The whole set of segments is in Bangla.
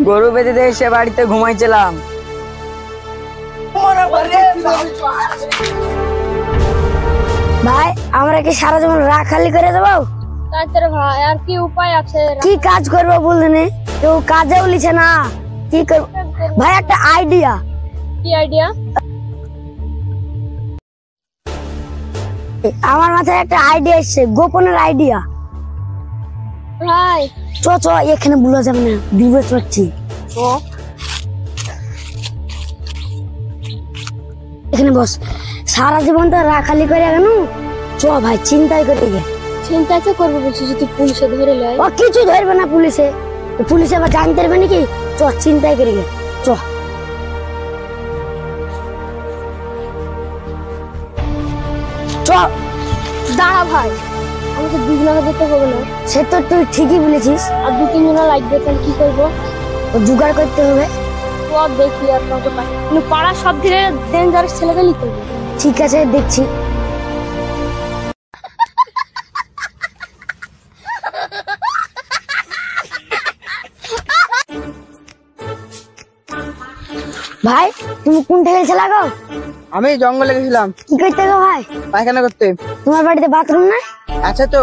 গরু বেঁধে দিয়ে এসে বাড়িতে ঘুমাইছিলাম। ভাই আমরা কি সারা জীবন রাগ খালি করে দেবো? ভাই আর কি উপায় আছে? কি কাজ করবো বলতে কেউ কাজেও লিছে না, কি করবো ভাই? একটা আইডিয়া। কি আইডিয়া? আমার মাথায় একটা আইডিয়া এসছে, গোপনের আইডিয়া। ভাই চ চ, এখানে বলা যাবে না, বিপদ পাচ্ছি। এখানে বস, সারা জীবন তো রাখালি করে গেল। চ ভাই, চিন্তাই করে গে। চিন্তা তো করবো বলছি, যদি পুলিশে ধরে লয়। ও কিছু ধরবে না পুলিশে, পুলিশে আবার জানতে পারবে নাকি? চ চিন্তাই করে গে, চ। চ দাঁড়া ভাই, আমাকে 2 জনকে যেতে হবে না? সে তো তুই ঠিকই বলেছিস। আর 2-3 জন লাগবে, তাহলে কি করবো? জোগাড় করতে হবে। তো দেখি আর কাউকে পাই, কিন্তু পাড়ার সব থেকে ডেঞ্জারাস ছেলেকে নিতে হবে। ঠিক আছে, দেখছি। ভাই তুমি কোন থেকে গেছিলে গো? আমি জঙ্গলে গেছিলাম। কি করতে গো ভাই? পায়খানা করতে। তোমার বাড়িতে বাথরুম নাই? আছে তো।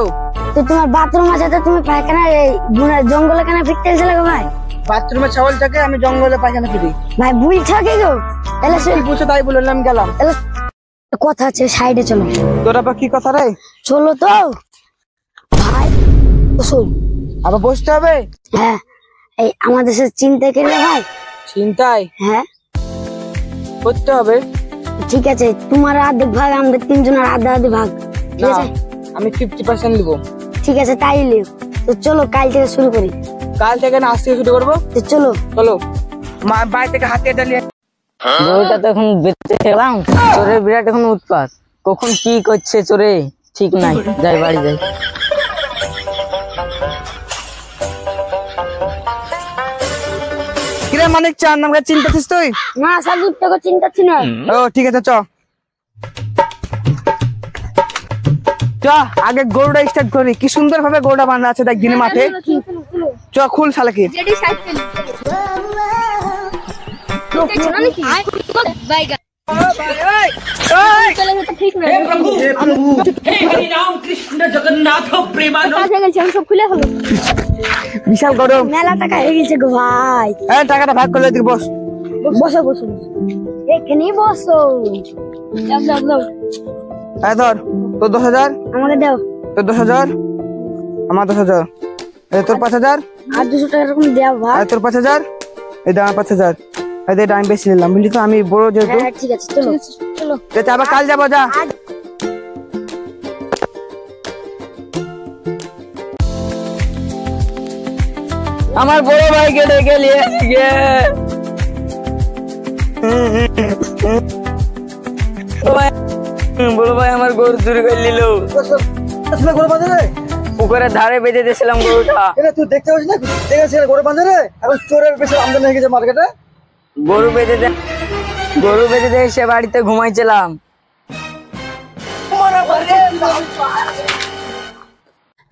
তো তোমার বাথরুম আছে, তো তুমি পায়খানা এই জঙ্গলে কেন ফিরতে গেছিলে গো ভাই? বাথরুমে ছাগল থাকে, আমি জঙ্গলে পায়খানা করি। ভাই বুঝছো কি গো? তাহলে বুঝছো তাই বললাম, গেলাম। তাহলে কথা আছে, সাইডে চলো। তোর আবার কি কথা রে? চলো তো ভাই, শোন। আবার বসতে হবে? হ্যাঁ, এই আমাদের সাথে চিন্তা করলে ভাই। চিন্তায়? হ্যাঁ করতে হবে। ঠিক আছে, তোমার আর্ধেক ভাগ, আমাদের 3 জনের আধা ভাগ। ঠিক না, আছে, আমি 50% নিব। ঠিক আছে তাই লিও। তো চলো কাল থেকে শুরু করি। কাল থেকে না, আজ থেকে শুরু করবো। তো চলো চলো, মা বাড়ি থেকে হাতে ডালিয়ে। গরুটা তো এখন বেঁচে গেলাম। চোরের বিরাট এখন উৎপাত, কখন কি করছে চোরে ঠিক নাই। যাই বাড়ি যাই। কিরে মানিক চান, আমাকে চিন্তাছিস তুই? না সাজু, তোকে চিন্তা ছিল। ও ঠিক আছে, চ চ, আগে গরুটা স্টার্ট করি। কি সুন্দর ভাবে গরুটা বাঁধা আছে দেখ, দিনে মাঠে। চ খুল শালাকে। জেডি সাইকেল দেখছো না নাকি? বাইগা ঠিক না। সব খুলে হলো। বিশাল গরম, মেলা টাকা হয়ে গেছে গো ভাই। হ্যাঁ টাকাটা ভাগ করলে দিকে বস। বসো বসো বসো, এখানেই বসো। হ্যাঁ ধর, তোর 10,000, আমাকে দাও। তোর 10,000, আমার 10,000, এই তোর 5,000, আর 200 টাকা এরকম দেও ভাই। তোর 5,000, এই দে আমার 5,000। এই দে, আমি বেশি নিলাম বুঝলি তো, আমি বড় যেহেতু। হ্যাঁ ঠিক আছে, চলো চলো। আবার কাল যাবো, যা। আমার বড় ভাইকে ডেকে নিয়ে গে। বড় ভাই আমার গরু চুরি করে নিল। পুকুরের ধারে বেঁধে দিয়েছিলাম গরুটা। তুই দেখতে পাচ্ছিস না, দেখেছিস গরু বাঁধে রে? এখন চোরের বেশি আমদানি হয়ে গেছে মার্কেটে। গরু বেঁধে দিয়ে এসে বাড়িতে ঘুমাইছিলাম।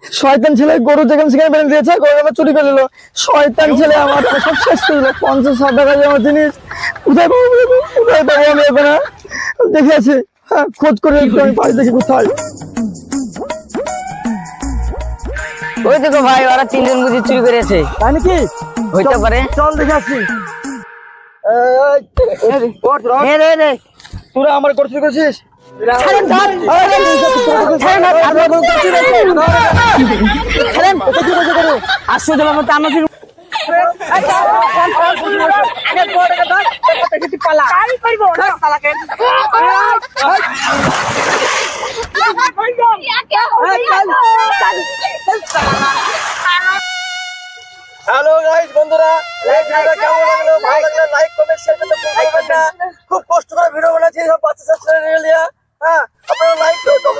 শয়তান ছেলে গরু যেখানে সেখানে বেঁধে দিয়েছে, গরু আমার চুরি করে নিল। শয়তান ছেলে আমার সব শেষ করে দিল। 50,000 টাকা আমার জিনিস কোথায় পাবো, কোথায় পাবো আমি এখন? দেখে আছি, হ্যাঁ খোঁজ করে আমি পাই, দেখি কোথায়। ওই দেখো ভাই, ওরা 3 জন বুঝি চুরি করেছে। তাই নাকি? হইতে পারে, চল দেখে আসি। তোরা আমার গরু চুরি করেছিস? হ্যালো গাইস, বন্ধুরা, ভিডিওটা কেমন লাগলো? ভালো লাগলে লাইক কমেন্ট শেয়ার করতে ভুলবেন না। খুব কষ্ট করে ভিডিও বানাচ্ছি, সব বাচ্চা ছেলে নিয়ে। হ্যাঁ, আপনারা লাইক করুন।